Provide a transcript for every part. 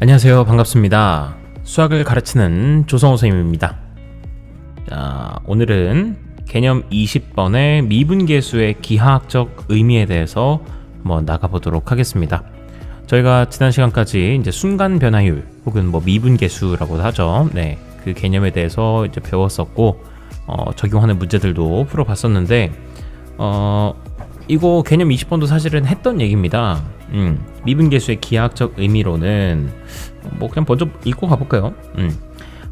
안녕하세요. 반갑습니다. 수학을 가르치는 조성호 선생님입니다. 자, 오늘은 개념 20번의 미분계수의 기하학적 의미에 대해서 한번 나가보도록 하겠습니다. 저희가 지난 시간까지 이제 순간 변화율 혹은 미분계수라고도 하죠. 네, 그 개념에 대해서 이제 배웠었고 적용하는 문제들도 풀어봤었는데 이거 개념 20번도 사실은 했던 얘기입니다. 미분계수의 기하학적 의미로는 그냥 먼저 읽고 가볼까요?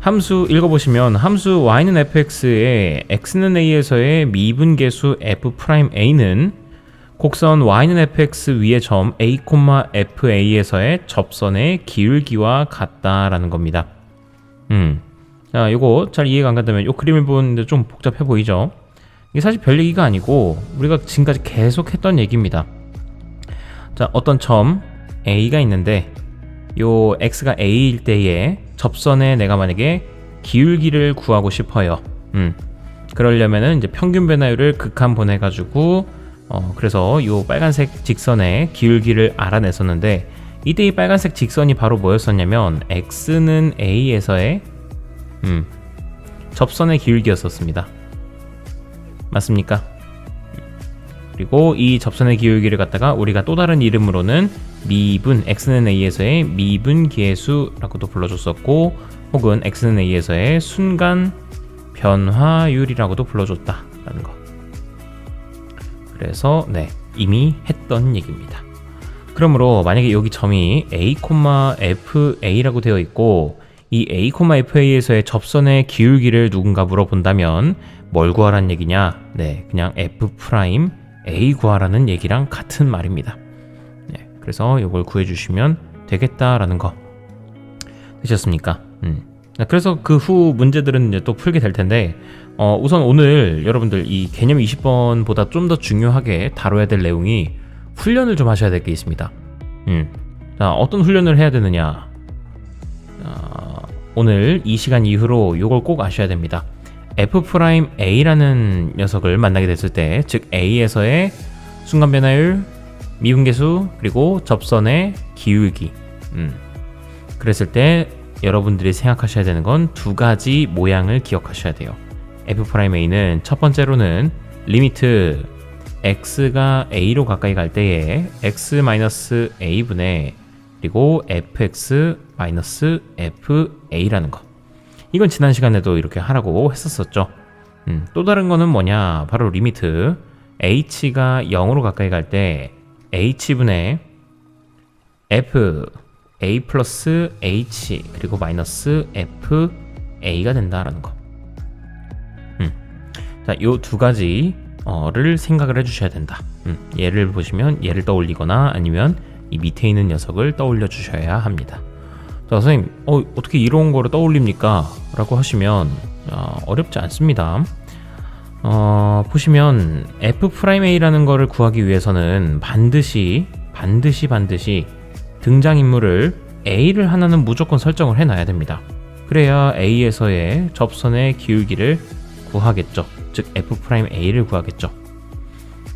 함수 읽어보시면 함수 y는 fx에 x는 a에서의 미분계수 f'a는 곡선 y는 fx 위의 점 a, fa에서의 접선의 기울기와 같다라는 겁니다. 자, 요거 잘 이해가 안 간다면 요 그림을 보는데 좀 복잡해 보이죠? 이게 사실 별 얘기가 아니고 우리가 지금까지 계속 했던 얘기입니다. 자, 어떤 점 A가 있는데 요 X가 A일 때에 접선에 내가 만약에 기울기를 구하고 싶어요. 그러려면은 이제 평균 변화율을 극한분해 가지고 그래서 요 빨간색 직선의 기울기를 알아냈었는데 이때 이 빨간색 직선이 바로 뭐였었냐면 X는 A에서의 접선의 기울기였었습니다. 맞습니까? 그리고 이 접선의 기울기를 갖다가 우리가 또 다른 이름으로는 미분, x는 a에서의 미분계수라고도 불러줬었고 혹은 x는 a에서의 순간 변화율이라고도 불러줬다라는 거. 그래서 네, 이미 했던 얘기입니다. 그러므로 만약에 여기 점이 a, fa라고 되어 있고 이 a, fa에서의 접선의 기울기를 누군가 물어본다면 뭘 구하라는 얘기냐? 네, 그냥 f'A 구하라는 얘기랑 같은 말입니다. 네, 그래서 이걸 구해주시면 되겠다라는 거 되셨습니까? 그래서 그 후 문제들은 이제 또 풀게 될 텐데 우선 오늘 여러분들 이 개념 20번보다 좀 더 중요하게 다뤄야 될 내용이 훈련을 좀 하셔야 될 게 있습니다. 자, 어떤 훈련을 해야 되느냐? 오늘 이 시간 이후로 이걸 꼭 아셔야 됩니다. f'A라는 녀석을 만나게 됐을 때, 즉 A에서의 순간 변화율, 미분계수, 그리고 접선의 기울기. 그랬을 때 여러분들이 생각하셔야 되는 건 두 가지 모양을 기억하셔야 돼요. f'A는 첫 번째로는 리미트 x가 a로 가까이 갈 때에 x-a분의 그리고 fx-fa라는 거. 이건 지난 시간에도 이렇게 하라고 했었었죠. 또 다른 거는 뭐냐? 바로 리미트 h가 0으로 가까이 갈 때 h분의 f a 플러스 h 그리고 마이너스 f a가 된다라는 거. 자, 요 두 가지를 생각을 해주셔야 된다. 얘를 보시면 얘를 떠올리거나 아니면 이 밑에 있는 녀석을 떠올려 주셔야 합니다. 자, 선생님, 어떻게 이런 거를 떠올립니까? 라고 하시면 어렵지 않습니다. 보시면 f'A라는 거를 구하기 위해서는 반드시 등장인물을 A를 하나는 무조건 설정을 해놔야 됩니다. 그래야 A에서의 접선의 기울기를 구하겠죠. 즉 f'A를 구하겠죠.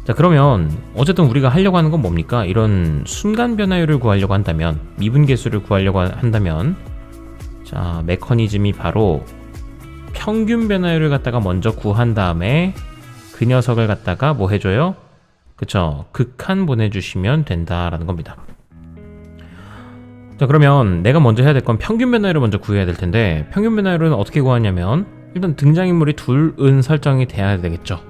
자, 그러면 어쨌든 우리가 하려고 하는 건 뭡니까? 이런 순간 변화율을 구하려고 한다면, 미분계수를 구하려고 한다면, 자, 메커니즘이 바로 평균 변화율을 갖다가 먼저 구한 다음에 그 녀석을 갖다가 뭐 해줘요? 그쵸, 극한 보내주시면 된다라는 겁니다. 자, 그러면 내가 먼저 해야 될 건 평균 변화율을 먼저 구해야 될 텐데, 평균 변화율은 어떻게 구하냐면 일단 등장인물이 둘은 설정이 돼야 되겠죠.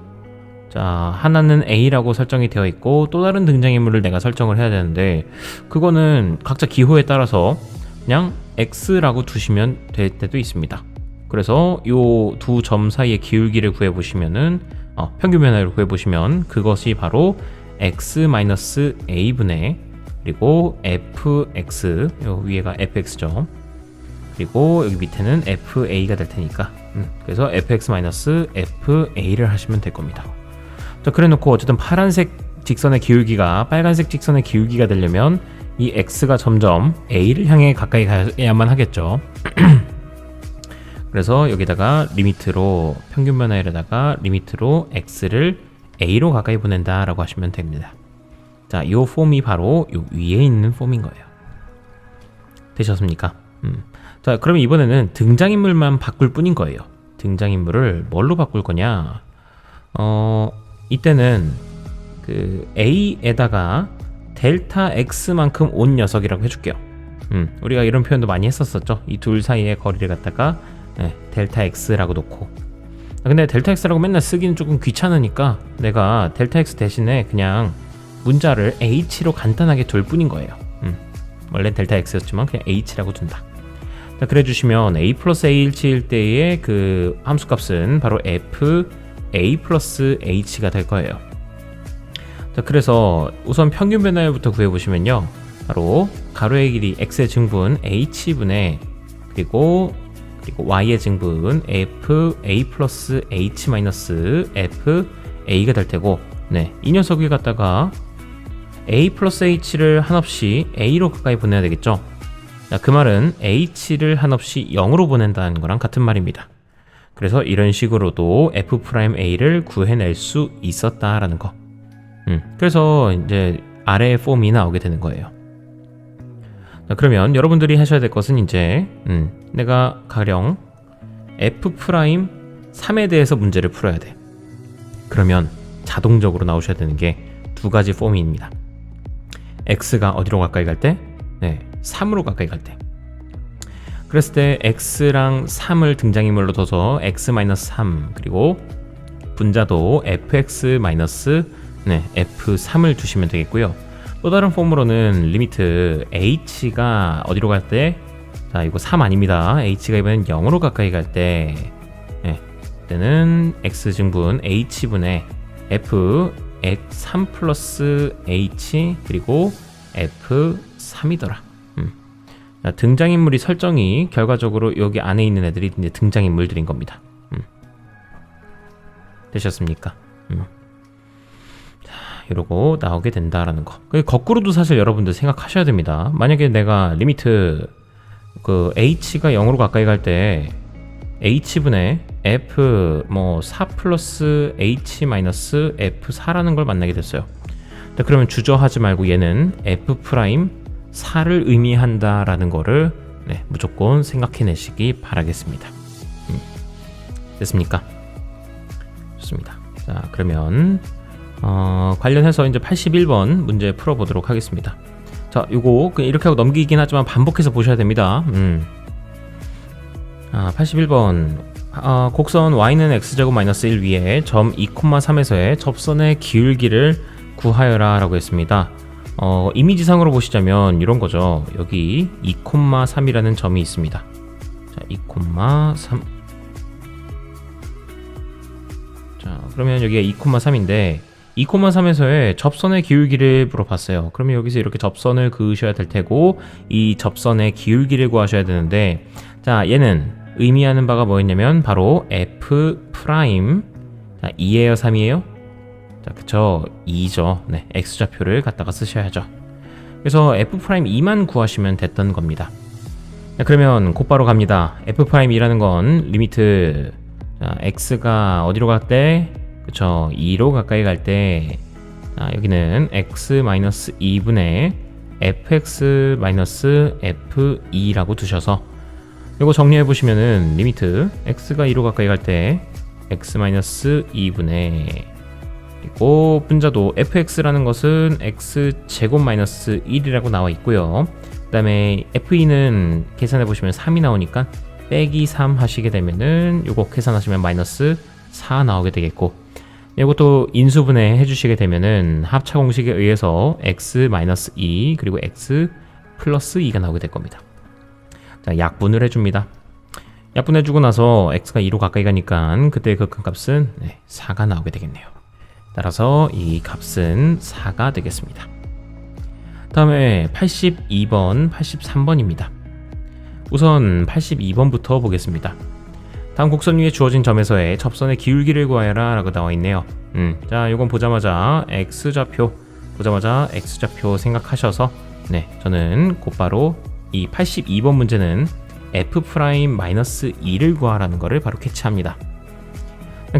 자, 하나는 A라고 설정이 되어 있고 또 다른 등장인물을 내가 설정을 해야 되는데 그거는 각자 기호에 따라서 그냥 X라고 두시면 될 때도 있습니다. 그래서 요 두 점 사이의 기울기를 구해보시면은 평균 변화율을 구해보시면 그것이 바로 X-A분의 그리고 fx, 요 위에가 fx죠. 그리고 여기 밑에는 fa가 될 테니까 그래서 fx-fa를 하시면 될 겁니다. 자, 그래 놓고 어쨌든 파란색 직선의 기울기가 빨간색 직선의 기울기가 되려면 이 x가 점점 a를 향해 가까이 가야만 하겠죠. 그래서 여기다가 리미트로 평균 변화율에다가 리미트로 x를 a로 가까이 보낸다 라고 하시면 됩니다. 자, 이 폼이 바로 이 위에 있는 폼인 거예요. 되셨습니까? 자, 그럼 이번에는 등장인물만 바꿀 뿐인 거예요. 등장인물을 뭘로 바꿀 거냐? 이때는 그 A에다가 델타 X만큼 온 녀석이라고 해줄게요. 우리가 이런 표현도 많이 했었었죠. 이 둘 사이의 거리를 갖다가 델타 X라고 놓고. 근데 델타 X라고 맨날 쓰기는 조금 귀찮으니까 내가 델타 X 대신에 그냥 문자를 H로 간단하게 둘 뿐인 거예요. 원래 델타 X였지만 그냥 H라고 둔다. 자, 그래 주시면 A 플러스 A일치일 때의 그 함수값은 바로 F A 플러스 H가 될 거예요. 자, 그래서 우선 평균 변화율부터 구해보시면요. 바로 가로의 길이 X의 증분 H분의 그리고 Y의 증분 F A 플러스 H 마이너스 F A가 될 테고, 이 녀석을 갖다가 A 플러스 H를 한없이 A로 가까이 보내야 되겠죠. 자, 그 말은 H를 한없이 0으로 보낸다는 거랑 같은 말입니다. 그래서 이런 식으로도 F'A를 구해낼 수 있었다라는 거. 그래서 이제 아래의 폼이 나오게 되는 거예요. 자, 그러면 여러분들이 하셔야 될 것은 이제 내가 가령 F'3에 대해서 문제를 풀어야 돼. 그러면 자동적으로 나오셔야 되는 게 두 가지 폼입니다. X가 어디로 가까이 갈 때? 3으로 가까이 갈 때. 그랬을 때 X랑 3을 등장인물로 둬서 X-3 그리고 분자도 fx-f3을 두시면 되겠고요. 또 다른 폼으로는 리미트 h가 어디로 갈 때? 자, 이거 3 아닙니다. h가 이번엔 0으로 가까이 갈 때, 그때는 x증분 h분의 f x3 플러스 h 그리고 f3이더라. 자, 등장인물이 설정이 결과적으로 여기 안에 있는 애들이 이제 등장인물들인 겁니다. 되셨습니까? 자, 이러고 나오게 된다라는 거. 거꾸로도 사실 여러분들 생각하셔야 됩니다. 만약에 내가 리미트 그 h가 0으로 가까이 갈 때 h분의 f 4 플러스 h 마이너스 f4라는 걸 만나게 됐어요. 자, 그러면 주저하지 말고 얘는 f'4를 의미한다라는 거를 무조건 생각해내시기 바라겠습니다. 됐습니까? 좋습니다. 자, 그러면 관련해서 이제 81번 문제 풀어보도록 하겠습니다. 자, 요거 이렇게 하고 넘기긴 하지만 반복해서 보셔야 됩니다. 81번 곡선 y는 x제곱 마이너스 1 위에 점 2,3에서의 접선의 기울기를 구하여라 라고 했습니다. 이미지상으로 보시자면 이런 거죠. 여기 2,3이라는 점이 있습니다. 자, 2,3. 자, 그러면 여기가 2,3인데 2,3에서의 접선의 기울기를 물어봤어요. 그러면 여기서 이렇게 접선을 그으셔야 될 테고 이 접선의 기울기를 구하셔야 되는데, 자, 얘는 의미하는 바가 뭐였냐면 바로 F'. 자, 2예요, 3이에요? 자, 그쵸, 2죠. X좌표를 갖다가 쓰셔야죠. 그래서 F'2만 구하시면 됐던 겁니다. 자, 그러면 곧바로 갑니다. F'2라는 건 리미트, 자, X가 어디로 갈 때? 그쵸, 2로 가까이 갈 때, 자, 여기는 X-2분의 fx-f2라고 두셔서 이거 정리해 보시면은 리미트 x가 2로 가까이 갈 때 x-2분의 그리고 분자도 fx라는 것은 x제곱 마이너스 1이라고 나와 있고요. 그 다음에 f2는 계산해 보시면 3이 나오니까 빼기 3 하시게 되면은 요거 계산하시면 마이너스 4 나오게 되겠고, 이것도 인수분해 해주시게 되면은 합차 공식에 의해서 x-2 그리고 x 플러스 2가 나오게 될 겁니다. 자, 약분을 해줍니다. 약분해주고 나서 x가 2로 가까이 가니까 그때 그 값은 4가 나오게 되겠네요. 따라서 이 값은 4가 되겠습니다. 다음에 82번, 83번입니다. 우선 82번부터 보겠습니다. 다음 곡선 위에 주어진 점에서의 접선의 기울기를 구하여라 라고 나와 있네요. 자, 이건 보자마자 x좌표 생각하셔서 저는 곧바로 이 82번 문제는 f'-2를 구하라는 거를 바로 캐치합니다.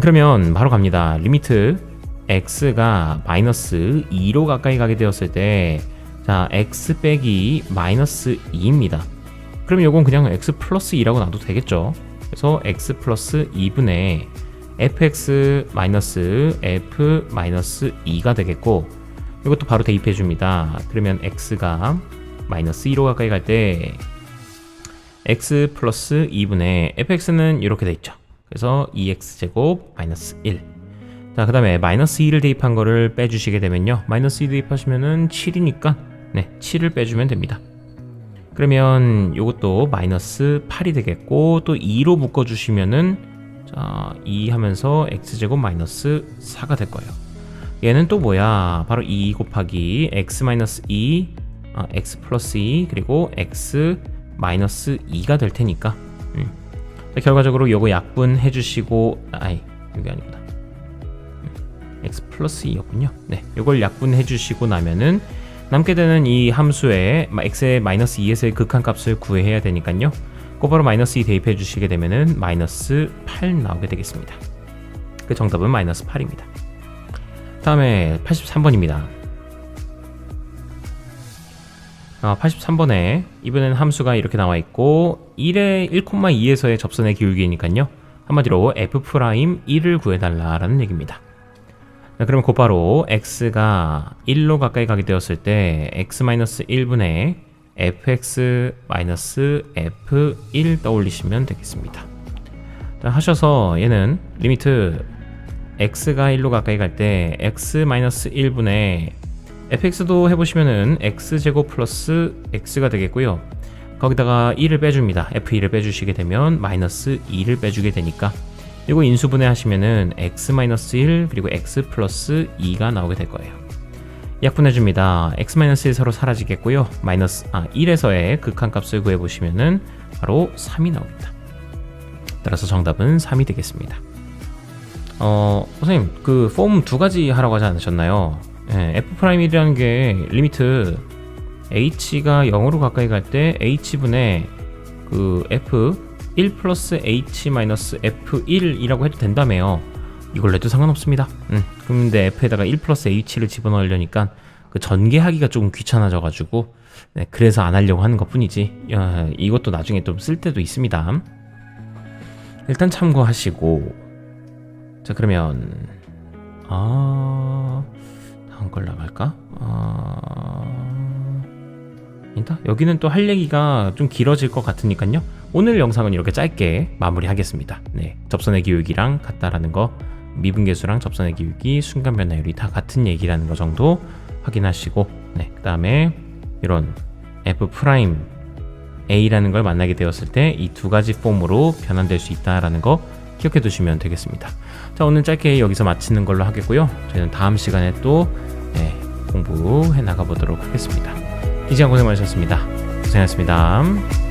그러면 바로 갑니다. 리미트 x가 마이너스 2로 가까이 가게 되었을 때, 자, x 빼기 마이너스 2입니다. 그럼 요건 그냥 x 플러스 2라고 놔도 되겠죠. 그래서 x 플러스 2분의 fx 마이너스 f 마이너스 2가 되겠고, 이것도 바로 대입해 줍니다. 그러면 x가 마이너스 2로 가까이 갈 때 x 플러스 2분의 fx는 이렇게 돼 있죠. 그래서 2x제곱 마이너스 1. 자, 그 다음에 마이너스 2를 대입한 거를 빼주시게 되면요, 마이너스 2 대입하시면은 7이니까 7을 빼주면 됩니다. 그러면 이것도 마이너스 8이 되겠고, 또 2로 묶어주시면은 자, 2 하면서 x제곱 마이너스 4가 될 거예요. 얘는 또 뭐야? 바로 2 곱하기 x 마이너스 2, x 플러스 2, 그리고 x 마이너스 2가 될 테니까. 자, 결과적으로 요거 약분해 주시고, 여기 아니구나. x 플러스 2였군요. 네, 요걸 약분해 주시고 나면은 남게 되는 이 함수의 x의 마이너스 2에서의 극한값을 구해야 되니까요. 곧바로 마이너스 2 대입해 주시게 되면은 마이너스 8 나오게 되겠습니다. 그 정답은 마이너스 8입니다. 다음에 83번입니다. 83번에 이번엔 함수가 이렇게 나와 있고 1의 1,2에서의 접선의 기울기니까요. 한마디로 f'1을 구해달라라는 얘기입니다. 자, 그러면 곧바로 x가 1로 가까이 가게 되었을 때 x-1분의 fx-f1 떠올리시면 되겠습니다. 자, 하셔서 얘는 리미트 x가 1로 가까이 갈 때 x-1분의 fx도 해보시면은 x제곱 플러스 x가 되겠고요. 거기다가 1을 빼줍니다. f1을 빼주시게 되면 마이너스 2를 빼주게 되니까 이거 인수분해 하시면은 x-1 그리고 x 플러스 2가 나오게 될 거예요. 약분해줍니다. x-1 서로 사라지겠고요. 1에서의 극한값을 구해보시면은 바로 3이 나옵니다. 따라서 정답은 3이 되겠습니다. 선생님, 그 폼 두 가지 하라고 하지 않으셨나요? f'1이라는 게 리미트 h가 0으로 가까이 갈 때 h분의 그 f1 플러스 h 마이너스 f1이라고 해도 된다며요. 이걸 내도 상관없습니다. 근데 f에다가 1 플러스 h를 집어넣으려니까 그 전개하기가 조금 귀찮아져가지고 그래서 안 하려고 하는 것 뿐이지, 이것도 나중에 좀 쓸 때도 있습니다. 일단 참고하시고, 자, 그러면 다음 걸 나갈까? 일단 여기는 또 할 얘기가 좀 길어질 것 같으니까요. 오늘 영상은 이렇게 짧게 마무리하겠습니다. 접선의 기울기랑 같다라는 거, 미분계수랑 접선의 기울기, 순간 변화율이 다 같은 얘기라는 거 정도 확인하시고, 그 다음에 이런 f'(A라는 걸 만나게 되었을 때 이 두 가지 폼으로 변환될 수 있다라는 거 기억해 두시면 되겠습니다. 자, 오늘 짧게 여기서 마치는 걸로 하겠고요. 저희는 다음 시간에 또 공부해 나가 보도록 하겠습니다. 이 시간 고생 많으셨습니다. 고생하셨습니다.